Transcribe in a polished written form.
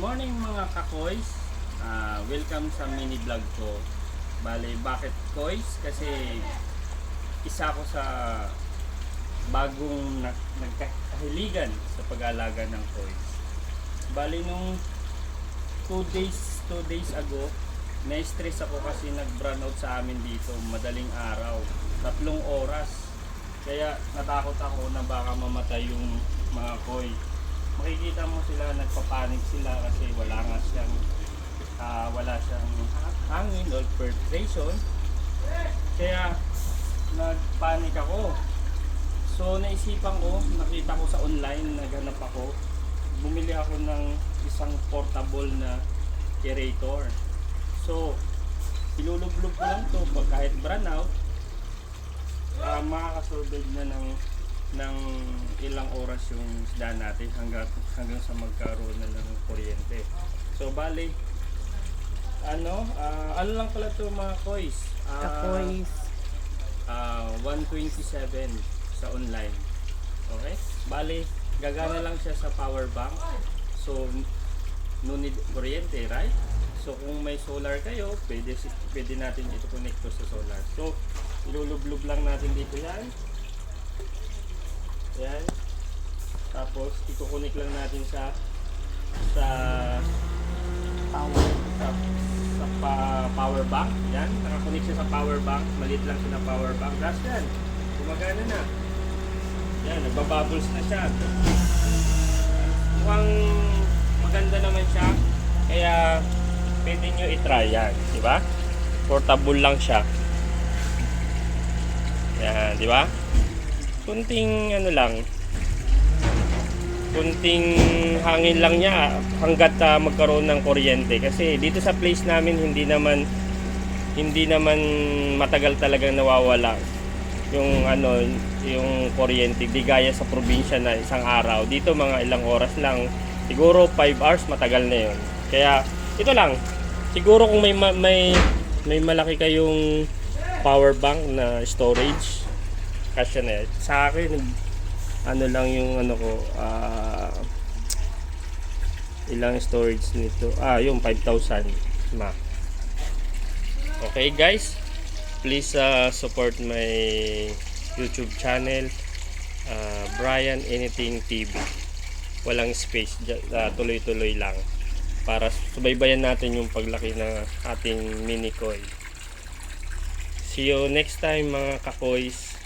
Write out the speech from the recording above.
morning mga kakoys. Welcome sa mini vlog ko. Bale, bakit koys? Kasi isa ko sa bagong nagkahiligan sa pag-aalaga ng koys. Bale, nung 2 days ago, na-stress ako kasi nag-brown out sa amin dito madaling araw, 3 oras. Kaya natakot ako na baka mamatay yung mga koy. Makikita mo sila, nagpapanik sila kasi wala siyang hangin or filtration. Kaya nagpanik ako. So naisipan ko, nakita ko sa online, naghanap ako, bumili ako ng isang portable na aerator. So ilulublog ko lang to pag kahit brown out, makakasurvive na ng ilang oras yung isda natin hanggang sa magkaroon na ng kuryente. So bali, ano lang pala to mga koys, Kakoys. 127 sa online. Okay, bali gagana lang siya sa power bank, so no need kuryente, right? So kung may solar kayo, pwede natin ito connect to sa solar. So ilulublog lang natin dito yan. Yan. Tapos iko-connect lang natin sa power bank. Yan, naka-connect siya sa power bank. Maliit lang siya na power bank. That's yan. Gumagana na. Yan, nagbabubbles na siya. Mukhang maganda naman siya. Kaya pwede nyo i-try yan, di ba? Portable lang siya. Yan, di ba? Kunting kunting hangin lang niya hanggat magkaroon ng kuryente, kasi dito sa place namin hindi naman matagal talagang nawawala yung kuryente, di gaya sa probinsya na isang araw. Dito mga ilang oras lang, siguro 5 hours matagal na yun. Kaya ito lang, siguro kung may malaki kayong power bank na storage, kasya na. Sa akin lang yung ilang storage nito, yung 5,000 ma. Okay guys, please support my YouTube channel, Brian Anything TV. Walang space, tuloy-tuloy lang para subaybayan natin yung paglaki ng ating mini koi. See you next time mga kakoys.